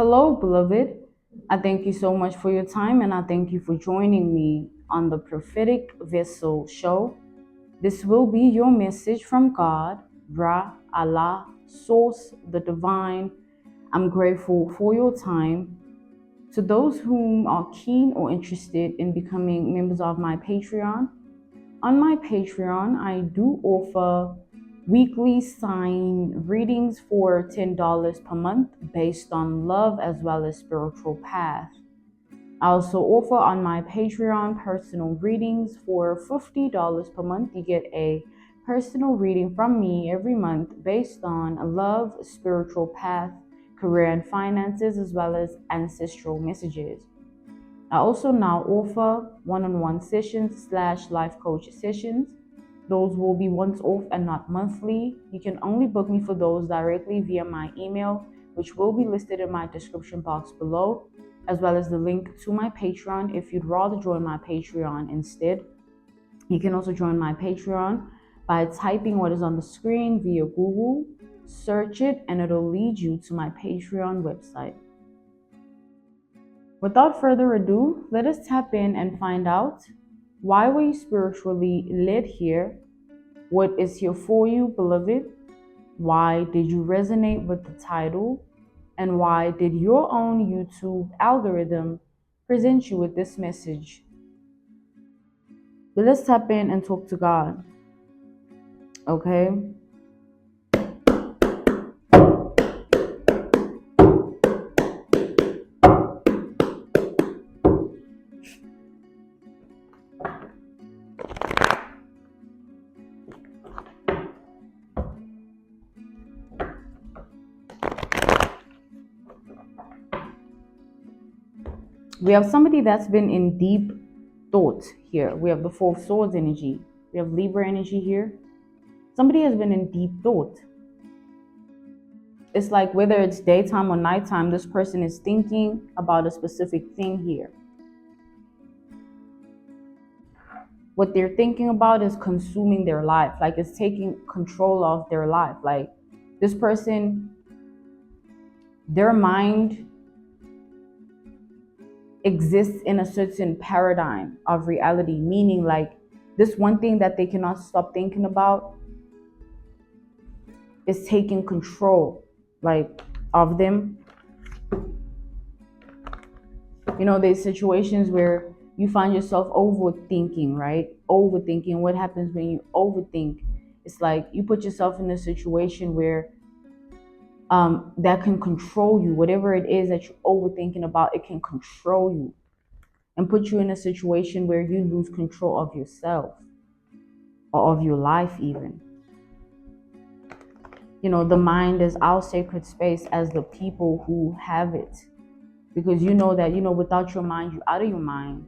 Hello, beloved. I thank you so much for your time and I thank you for joining me on the Prophetic Vessel Show. This will be your message from God, Ra, Allah, Source, the Divine. I'm grateful for your time. To those whom are keen or interested in becoming members of my Patreon, on my Patreon, I do offer weekly sign readings for $10 per month based on love as well as spiritual path. I also offer on my Patreon personal readings for $50 per month. You get a personal reading from me every month based on love, spiritual path, career and finances, as well as ancestral messages. I also now offer one-on-one sessions / life coach sessions. Those will be once off and not monthly. You can only book me for those directly via my email, which will be listed in my description box below, as well as the link to my Patreon if you'd rather join my Patreon instead. You can also join my Patreon by typing what is on the screen via Google, search it, and it'll lead you to my Patreon website. Without further ado, let us tap in and find out, why were you spiritually led here? What is here for you, beloved? Why did you resonate with the title? And why did your own YouTube algorithm present you with this message? But let's tap in and talk to God. Okay? We have somebody that's been in deep thought here. We have the Four of Swords energy. We have Libra energy here. Somebody has been in deep thought. It's like whether it's daytime or nighttime, this person is thinking about a specific thing here. What they're thinking about is consuming their life. Like it's taking control of their life. Like this person, their mind exists in a certain paradigm of reality, meaning like this one thing that they cannot stop thinking about is taking control like of them. You know, there's situations where you find yourself overthinking, right? Overthinking. What happens when you overthink? It's like you put yourself in a situation where that can control you. Whatever it is that you're overthinking about, it can control you and put you in a situation where you lose control of yourself or of your life even. You know, the mind is our sacred space as the people who have it. Because you know that, without your mind, you're out of your mind.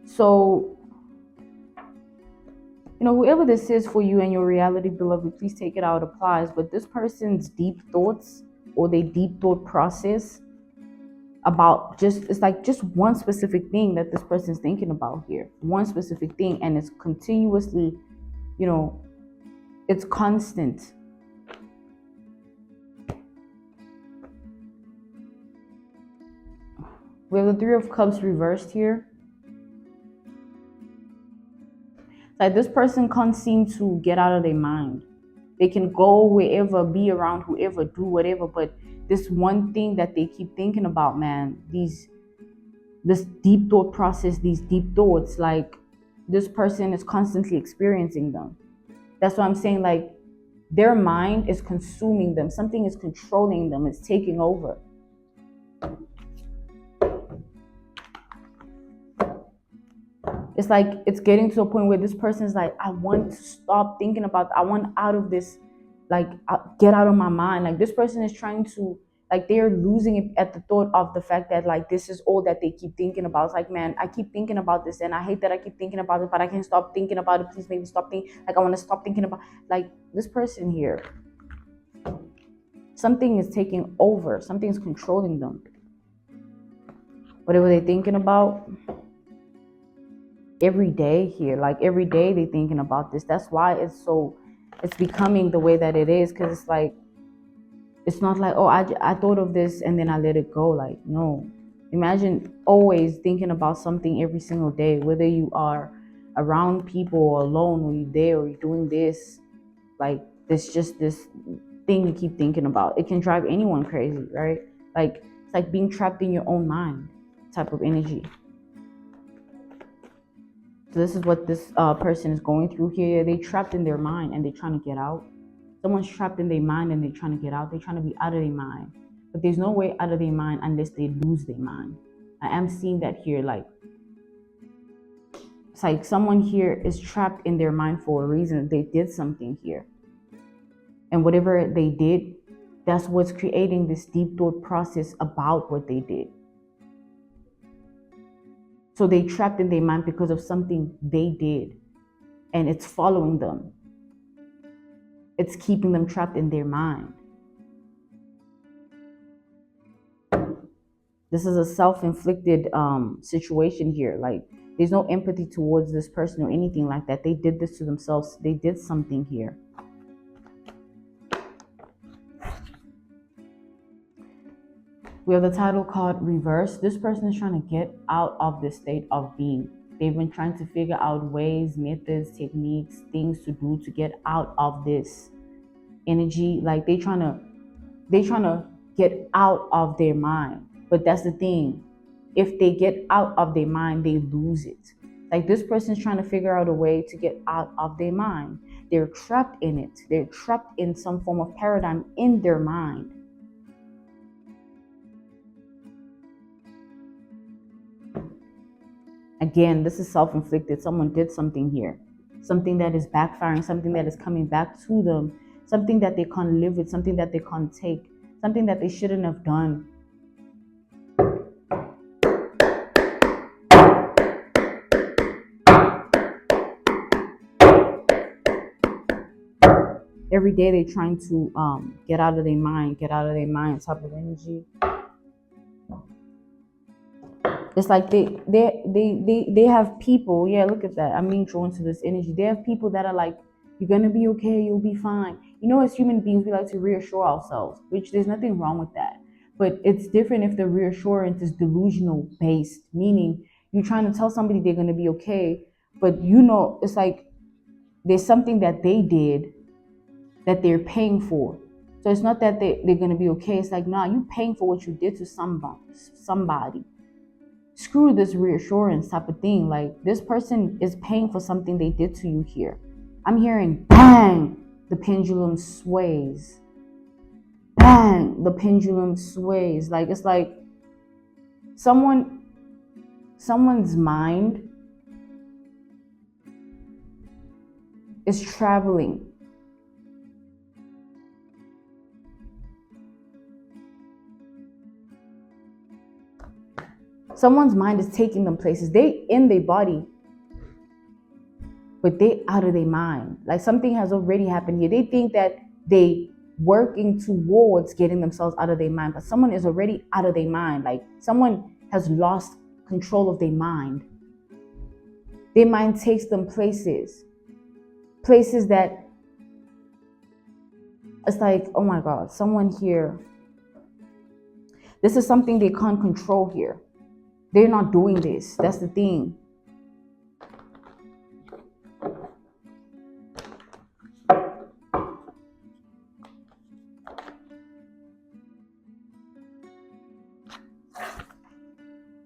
So, whoever this is for you and your reality, beloved, please take it how it applies. But this person's deep thoughts or their deep thought process about it's like just one specific thing that this person's thinking about here. One specific thing, and it's continuously, it's constant. We have the Three of Cups reversed here. Like this person can't seem to get out of their mind. They can go wherever, be around whoever, do whatever, but this one thing that they keep thinking about, man, this deep thought process, these deep thoughts, like this person is constantly experiencing them. That's what I'm saying, like their mind is consuming them. Something is controlling them. It's taking over. It's like it's getting to a point where this person is like, I want to stop thinking about, I want out of this, like get out of my mind. Like this person is trying to, like they're losing it at the thought of the fact that like this is all that they keep thinking about. It's like, man, I keep thinking about this and I hate that I keep thinking about it, but I can't stop thinking about it. Please make me stop thinking. Like I want to stop thinking about, like this person here. Something is taking over. Something's controlling them. Whatever they're thinking about. Every day here, like every day they're thinking about this. That's why it's so it's becoming the way that it is, because it's like, it's not like, oh, I thought of this and then I let it go. Like, no. Imagine always thinking about something every single day, whether you are around people or alone, or you're there, or you're doing this. Like, there's just this thing you keep thinking about. It can drive anyone crazy, right? Like, it's like being trapped in your own mind type of energy. So this is what this person is going through here. They trapped in their mind and they're trying to get out. Someone's trapped in their mind and they're trying to get out. They're trying to be out of their mind. But there's no way out of their mind unless they lose their mind. I am seeing that here. Like, it's like someone here is trapped in their mind for a reason. They did something here. And whatever they did, that's what's creating this deep thought process about what they did. So they trapped in their mind because of something they did. And it's following them. It's keeping them trapped in their mind. This is a self-inflicted situation here. Like, there's no empathy towards this person or anything like that. They did this to themselves. They did something here. We have the title card Reverse. This person is trying to get out of this state of being. They've been trying to figure out ways, methods, techniques, things to do to get out of this energy. Like, they trying to get out of their mind. But that's the thing. If they get out of their mind, they lose it. Like, this person is trying to figure out a way to get out of their mind. They're trapped in it. They're trapped in some form of paradigm in their mind. Again, this is self-inflicted. Someone did something here. Something that is backfiring, something that is coming back to them, something that they can't live with, something that they can't take, something that they shouldn't have done. Every day they're trying to get out of their mind type of energy. It's like they have people. Yeah, look at that. I'm being drawn to this energy. They have people that are like, you're gonna be okay, you'll be fine. You know, as human beings, we like to reassure ourselves, which there's nothing wrong with that. But it's different if the reassurance is delusional based, meaning you're trying to tell somebody they're gonna be okay, but you know, it's like there's something that they did that they're paying for. So it's not that they're gonna be okay. It's like, nah, you paying for what you did to somebody. Screw this reassurance type of thing. Like, this person is paying for something they did to you here. I'm hearing bang, the pendulum sways. Bang, the pendulum sways. Like, it's like someone's mind is traveling. Someone's mind is taking them places. They in their body, but they out of their mind. Like, something has already happened here. They think that they working towards getting themselves out of their mind, but someone is already out of their mind. Like, someone has lost control of their mind. Their mind takes them places that it's like, oh my God, someone here. This is something they can't control here. They're not doing this. That's the thing.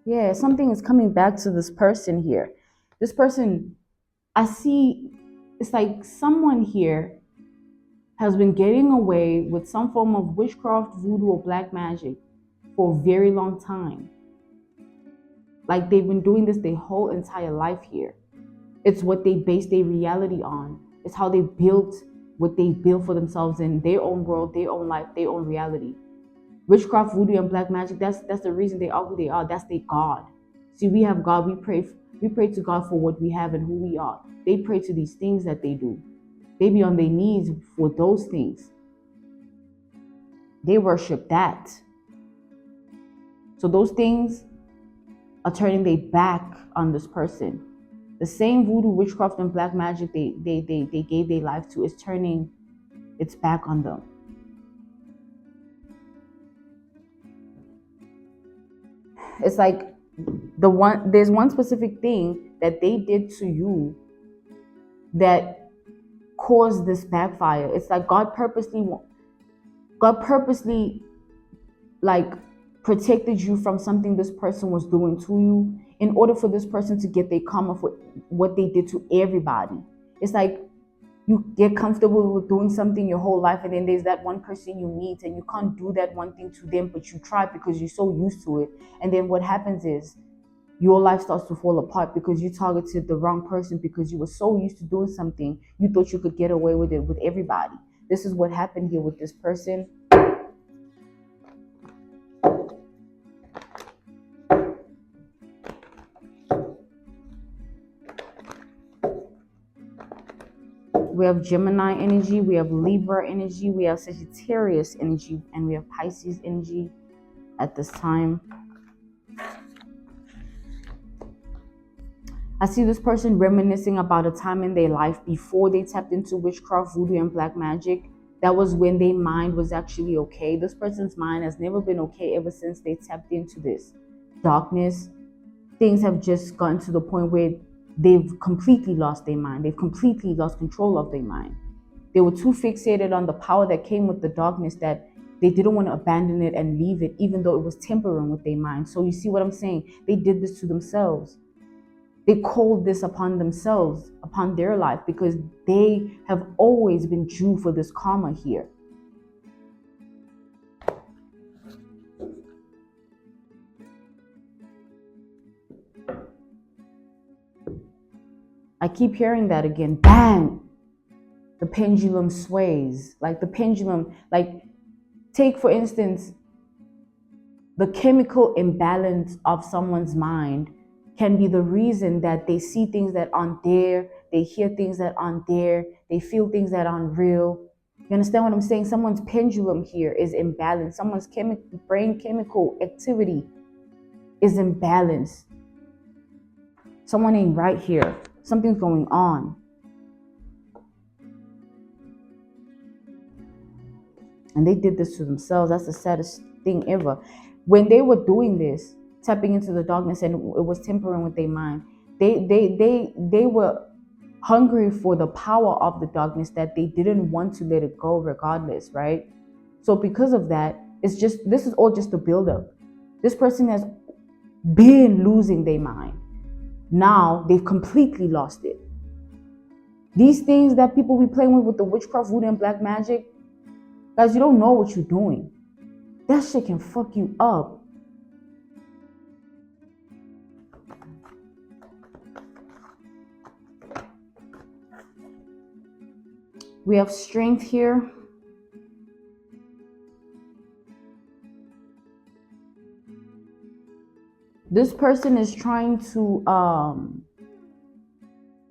Yeah, something is coming back to this person here. This person, I see, it's like someone here has been getting away with some form of witchcraft, voodoo, or black magic for a very long time. Like, they've been doing this their whole entire life here. It's what they base their reality on. It's how they built what they built for themselves in their own world, their own life, their own reality. Witchcraft, voodoo, and black magic, that's the reason they are who they are. That's their God. See, we have God. We pray to God for what we have and who we are. They pray to these things that they do. They be on their knees for those things. They worship that. So those things are turning their back on this person. The same voodoo, witchcraft, and black magic they gave their life to is turning It's back on them. It's like there's one specific thing that they did to you that caused this backfire. It's like God purposely like protected you from something this person was doing to you in order for this person to get their karma for what they did to everybody. It's like you get comfortable with doing something your whole life, and then there's that one person you meet and you can't do that one thing to them, but you try because you're so used to it. And then what happens is your life starts to fall apart because you targeted the wrong person because you were so used to doing something you thought you could get away with it with everybody. This is what happened here with this person. We have Gemini energy, we have Libra energy, we have Sagittarius energy, and we have Pisces energy at this time. I see this person reminiscing about a time in their life before they tapped into witchcraft, voodoo, and black magic. That was when their mind was actually okay. This person's mind has never been okay ever since they tapped into this darkness. Things have just gotten to the point where they've completely lost their mind. They've completely lost control of their mind. They were too fixated on the power that came with the darkness that they didn't want to abandon it and leave it, even though it was tampering with their mind. So you see what I'm saying? They did this to themselves. They called this upon themselves, upon their life, because they have always been due for this karma here. I keep hearing that again. Bang! The pendulum sways. Like the pendulum, like take for instance, the chemical imbalance of someone's mind can be the reason that they see things that aren't there, they hear things that aren't there, they feel things that aren't real. You understand what I'm saying? Someone's pendulum here is imbalanced. Someone's brain chemical activity is imbalanced. Someone ain't right here. Something's going on. And they did this to themselves. That's the saddest thing ever. When they were doing this, tapping into the darkness, and it was tampering with their mind, they were hungry for the power of the darkness that they didn't want to let it go regardless, right? So because of that, this is all just a buildup. This person has been losing their mind. Now they've completely lost it. These things that people be playing with the witchcraft, voodoo, and black magic, guys, you don't know what you're doing. That shit can fuck you up. We have strength here. This person is trying to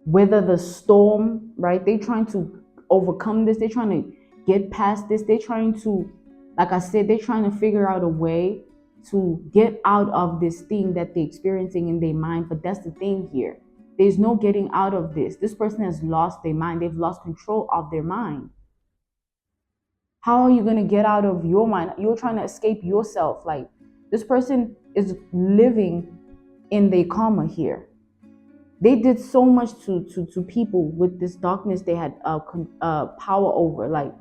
weather the storm, right? They're trying to overcome this. They're trying to get past this. They're trying to, like I said, they're trying to figure out a way to get out of this thing that they're experiencing in their mind. But that's the thing here. There's no getting out of this. This person has lost their mind. They've lost control of their mind. How are you going to get out of your mind? You're trying to escape yourself. Like, this person is living in their karma here. They did so much to people with this darkness they had power over. Like,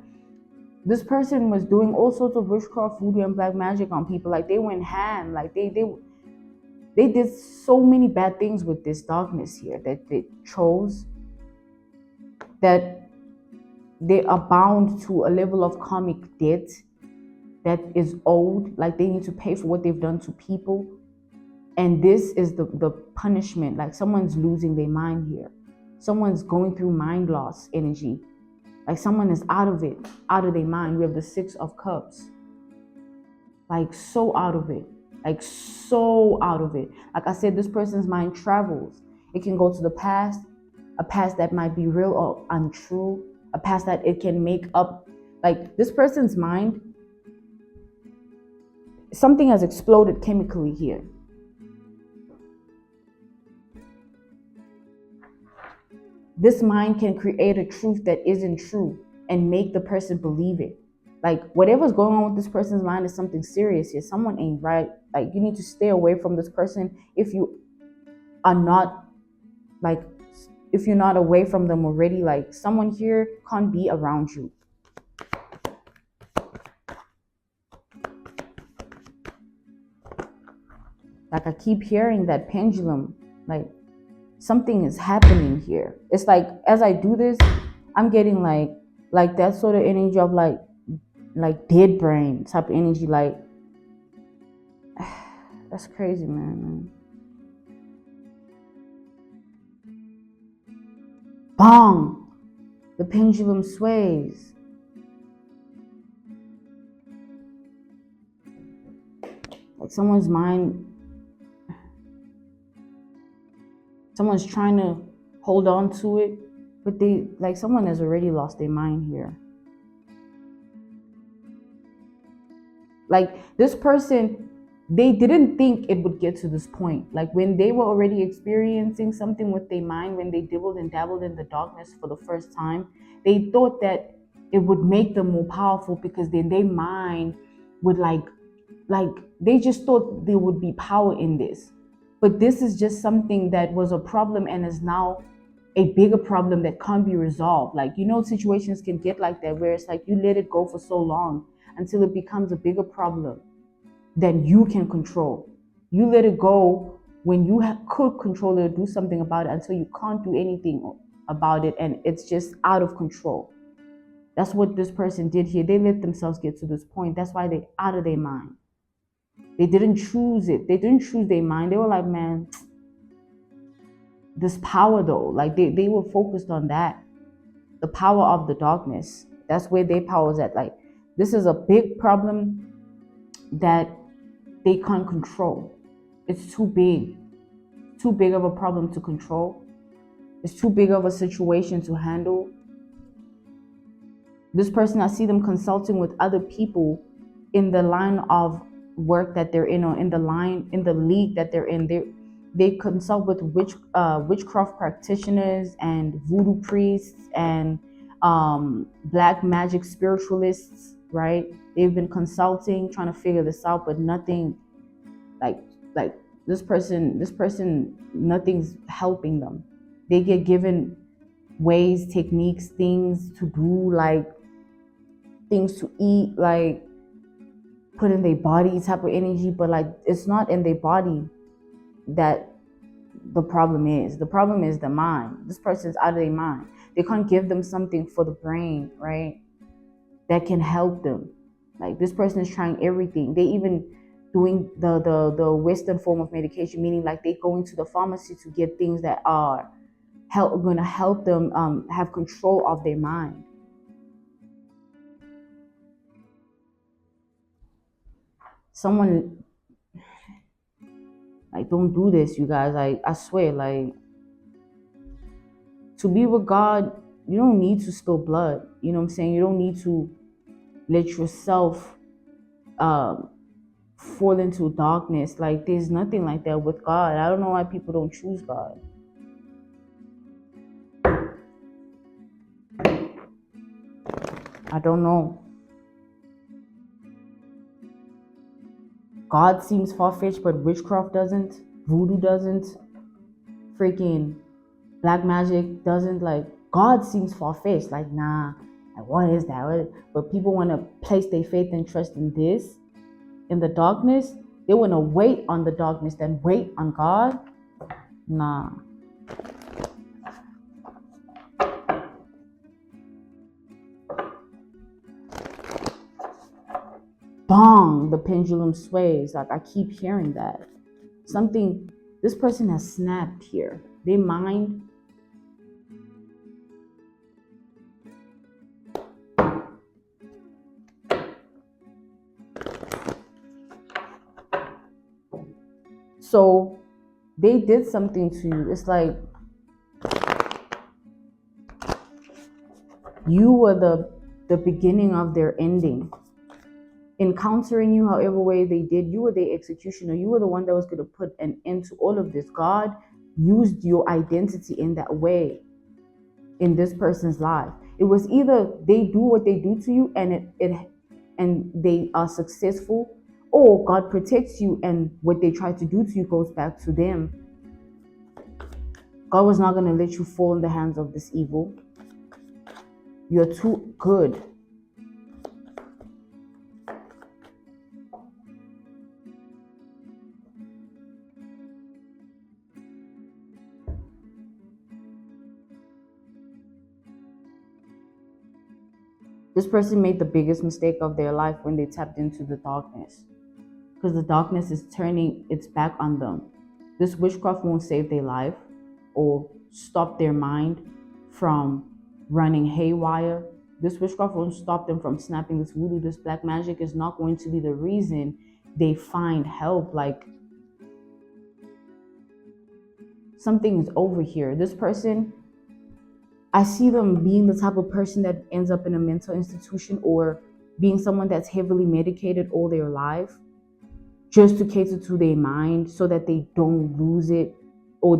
this person was doing all sorts of witchcraft, voodoo, and black magic on people. Like, they went ham. Like, they did so many bad things with this darkness here that they chose, that they are bound to a level of karmic debt that is owed. Like, they need to pay for what they've done to people. And this is the punishment. Like, someone's losing their mind here. Someone's going through mind loss energy. Like, someone is out of it, out of their mind. We have the 6 of Cups. Like, so out of it. Like, so out of it. Like I said, this person's mind travels. It can go to the past, a past that might be real or untrue, a past that it can make up. Like, this person's mind, something has exploded chemically here. This mind can create a truth that isn't true. and make the person believe it. Like whatever's going on with this person's mind is something serious here. Someone ain't right. Like you need to stay away from this person if you are not like, if you're not away from them already. Like someone here can't be around you. Like I keep hearing that pendulum, like something is happening here. It's like as I do this, I'm getting like that sort of energy of like dead brain type of energy. Like that's crazy, man. Bong! The pendulum sways. Like someone's mind, someone's trying to hold on to it, but they, like someone has already lost their mind here. Like this person, they didn't think it would get to this point. Like when they were already experiencing something with their mind, when they dibbled and dabbled in the darkness for the first time, they thought that it would make them more powerful because then their mind would like they just thought there would be power in this. But this is just something that was a problem and is now a bigger problem that can't be resolved. Like, you know, situations can get like that where it's like you let it go for so long until it becomes a bigger problem than you can control. You let it go when you could control it or do something about it until you can't do anything about it and it's just out of control. That's what this person did here. They let themselves get to this point. That's why they're out of their mind. They didn't choose it. They didn't choose their mind. They were like, man, this power though, like they were focused on that. The power of the darkness. That's where their power is at. Like, this is a big problem that they can't control. It's too big. Too big of a problem to control. It's too big of a situation to handle. This person, I see them consulting with other people in the line of work that they're in, or in the league that they're in. They consult with witchcraft practitioners and voodoo priests and black magic spiritualists, right? They've been consulting, trying to figure this out, but nothing, like this person, nothing's helping them. They get given ways, techniques, things to do, like things to eat, like put in their body type of energy, but like it's not in their body that the problem is. The problem is the mind. This person's out of their mind. They can't give them something for the brain, right, that can help them. Like this person is trying everything. They even doing the Western form of medication, meaning like they going to the pharmacy to get things that are going to help them have control of their mind. Someone, like, don't do this, you guys. I swear, like, to be with God, you don't need to spill blood. You know what I'm saying? You don't need to let yourself fall into darkness. Like, there's nothing like that with God. I don't know why people don't choose God. I don't know. God seems far-fetched, but witchcraft doesn't. Voodoo doesn't. Freaking black magic doesn't. Like, God seems far-fetched. Like, nah, like, what is that? But people want to place their faith and trust in this, in the darkness. They want to wait on the darkness, then wait on God. Nah. Bong, the pendulum sways. Like, I keep hearing that. Something, this person has snapped here. Their mind. So they did something to you. It's like you were the beginning of their ending. Encountering you however way they did, you were their executioner. You were the one that was going to put an end to all of this. God used your identity in that way in this person's life. It was either they do what they do to you and they are successful, or God protects you and what they try to do to you goes back to them. God was not going to let you fall in the hands of this evil. You're too good. This person made the biggest mistake of their life when they tapped into the darkness, because the darkness is turning its back on them. This witchcraft won't save their life or stop their mind from running haywire. This witchcraft won't stop them from snapping. This voodoo, this black magic is not going to be the reason they find help. Like, something is over here. This person, I see them being the type of person that ends up in a mental institution, or being someone that's heavily medicated all their life just to cater to their mind so that they don't lose it. Or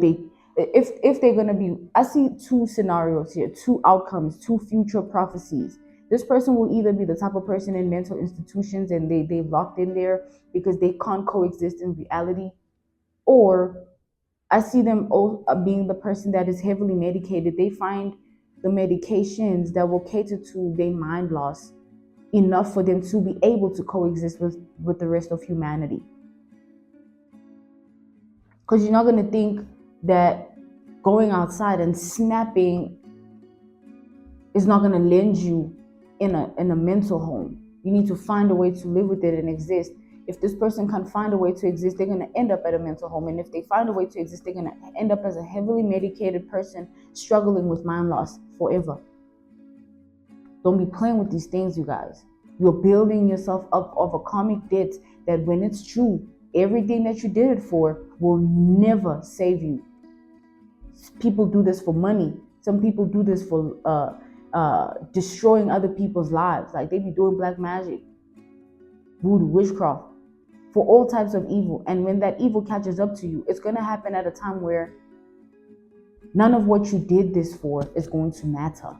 if they're going to be, I see two scenarios here, two outcomes, two future prophecies. This person will either be the type of person in mental institutions and they've locked in there because they can't coexist in reality, or I see them being the person that is heavily medicated. They find the medications that will cater to their mind loss enough for them to be able to coexist with the rest of humanity. Because you're not going to think that going outside and snapping is not going to lend you in a mental home. You need to find a way to live with it and exist. If this person can't find a way to exist, they're going to end up at a mental home. And if they find a way to exist, they're going to end up as a heavily medicated person struggling with mind loss forever. Don't be playing with these things, you guys. You're building yourself up of a karmic debt that, when it's true, everything that you did it for will never save you. People do this for money. Some people do this for destroying other people's lives. Like, they be doing black magic, voodoo, witchcraft, for all types of evil. And when that evil catches up to you, it's going to happen at a time where none of what you did this for is going to matter.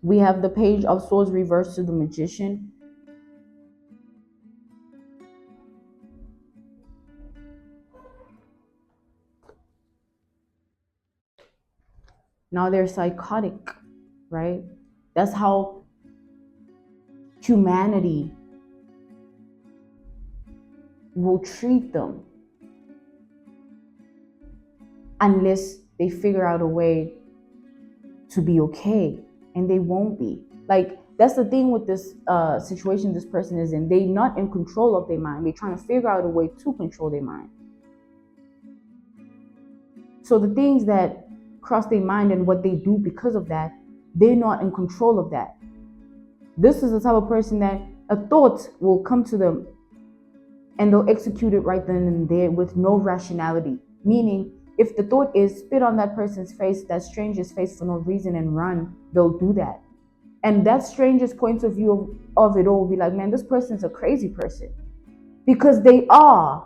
We have the Page of Swords reversed to the Magician. Now they're psychotic, right? That's how humanity will treat them unless they figure out a way to be okay, and they won't be. Like, that's the thing with this situation this person is in. They're not in control of their mind. They're trying to figure out a way to control their mind. So the things that cross their mind and what they do because of that, they're not in control of that. This is the type of person that a thought will come to them and they'll execute it right then and there with no rationality. Meaning, if the thought is spit on that person's face, that stranger's face, for no reason, and run, they'll do that. And that stranger's point of view of it all will be like, man, this person's a crazy person. Because they are.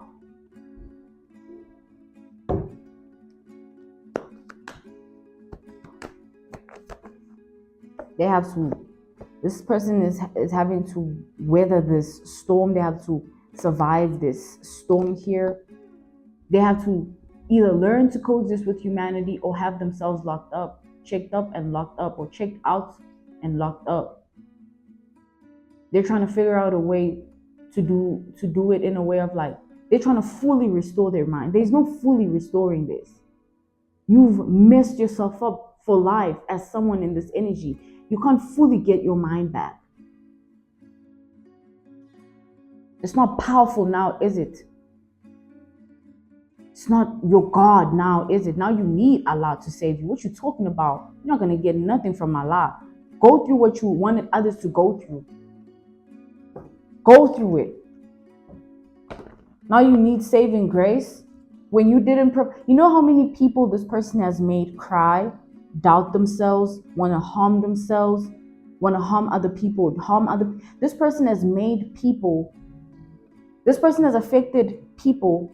They have to, this person is having to weather this storm. They have to survive this storm here. They have to either learn to coexist with humanity or have themselves locked up, checked up and locked up, or checked out and locked up. They're trying to figure out a way to do it in a way of, like, they're trying to fully restore their mind. There's no fully restoring this. You've messed yourself up for life as someone in this energy. You can't fully get your mind back. It's not powerful now, is it? It's not your God now, is it? Now you need Allah to save you. What you talking about? You're not going to get nothing from Allah. Go through what you wanted others to go through. Go through it. Now you need saving grace. When you didn't, you know how many people this person has made cry, doubt themselves, want to harm themselves, want to harm other people, harm other. This person has made people, this person has affected people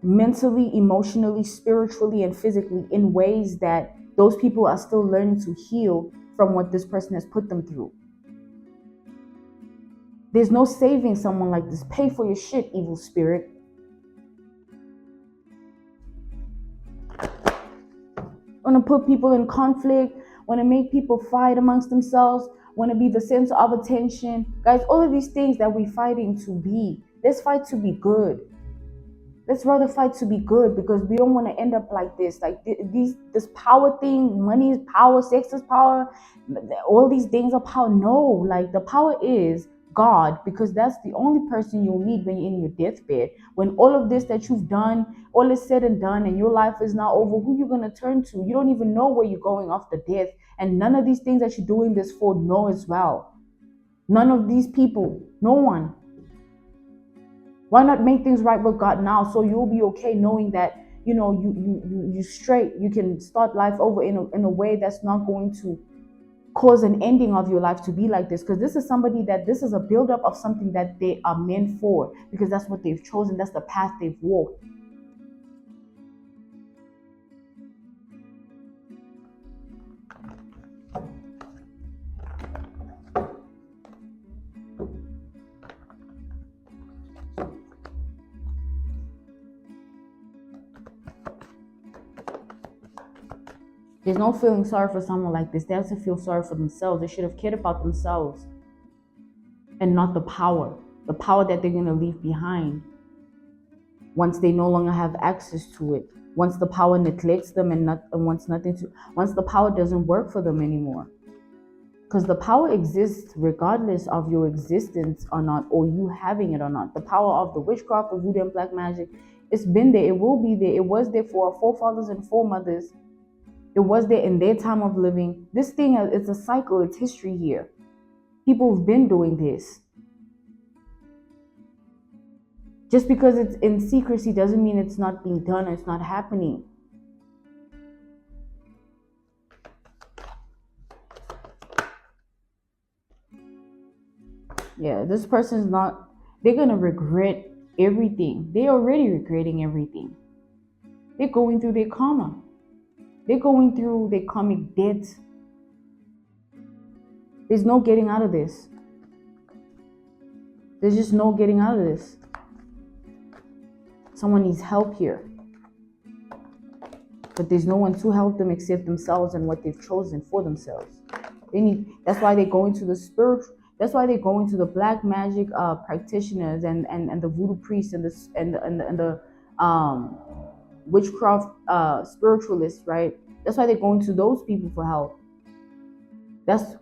mentally, emotionally, spiritually, and physically in ways that those people are still learning to heal from what this person has put them through. There's no saving someone like this. Pay for your shit, evil spirit. Want to put people in conflict, want to make people fight amongst themselves, want to be the center of attention. Guys, all of these things that we're fighting to be, let's fight to be good. Let's rather fight to be good, because we don't want to end up like this. Like this power thing, money is power, sex is power, all these things are power. No, like the power is God, because that's the only person you'll need when you're in your deathbed. When all of this that you've done, all is said and done, and your life is now over, who you gonna turn to? You don't even know where you're going after death, and none of these things that you're doing this for know as well. None of these people, no one. Why not make things right with God now, so you'll be okay knowing that you straight, you can start life over in a way that's not going to cause an ending of your life to be like this, because this is somebody that this is a buildup of something that they are meant for, because that's what they've chosen, that's the path they've walked. There's no feeling sorry for someone like this. They have to feel sorry for themselves. They should have cared about themselves and not the power that they're going to leave behind once they no longer have access to it, once the power neglects them and once the power doesn't work for them anymore. Because the power exists regardless of your existence or not, or you having it or not. The power of the witchcraft, the voodoo and black magic, it's been there, it will be there, it was there for our forefathers and foremothers. It was there in their time of living. This thing, it's a cycle, it's history here. People have been doing this. Just because it's in secrecy doesn't mean it's not being done or it's not happening. Yeah, this person's not, they're going to regret everything. They're already regretting everything. They're going through their karma. They're going through their karmic debt. There's no getting out of this. There's just no getting out of this. Someone needs help here. But there's no one to help them except themselves and what they've chosen for themselves. That's why they go into the spiritual, that's why they go into the black magic practitioners and the voodoo priests and the witchcraft spiritualists, right? That's why they go into those people for help. That's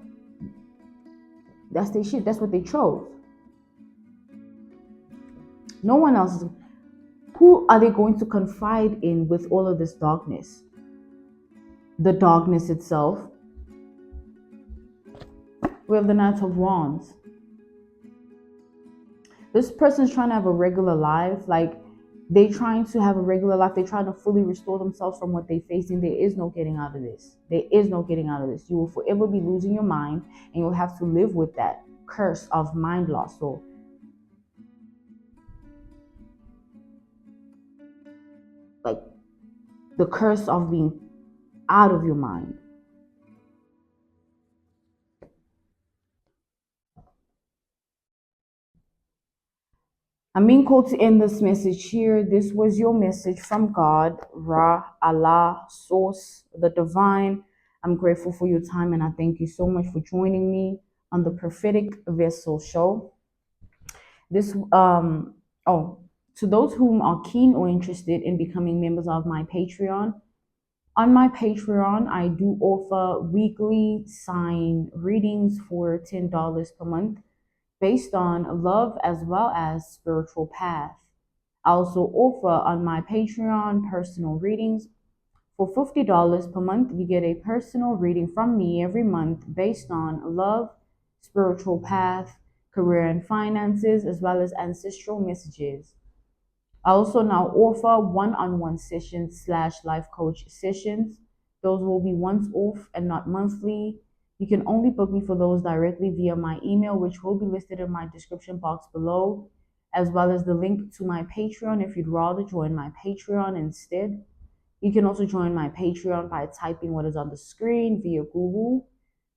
their shit. That's what they chose. No one else. Who are they going to confide in with all of this darkness? The darkness itself. We have the Knight of Wands. This person's trying to have a regular life. Like, they're trying to have a regular life. They're trying to fully restore themselves from what they're facing. There is no getting out of this. There is no getting out of this. You will forever be losing your mind, and you'll have to live with that curse of mind loss. So, like, the curse of being out of your mind. I'm being called to end this message here. This was your message from God, Ra, Allah, Source, the Divine. I'm grateful for your time, and I thank you so much for joining me on the Prophetic Vessel Show. To those whom are keen or interested in becoming members of my Patreon, on my Patreon, I do offer weekly sign readings for $10 per month, based on love as well as spiritual path. I also offer on my Patreon personal readings. For $50 per month, you get a personal reading from me every month based on love, spiritual path, career and finances, as well as ancestral messages. I also now offer one-on-one sessions / life coach sessions. Those will be once off and not monthly. You can only book me for those directly via my email, which will be listed in my description box below, as well as the link to my Patreon if you'd rather join my Patreon instead. You can also join my Patreon by typing what is on the screen via Google,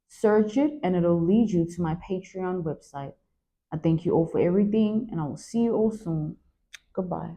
search it, and it'll lead you to my Patreon website. I thank you all for everything, and I will see you all soon. Goodbye.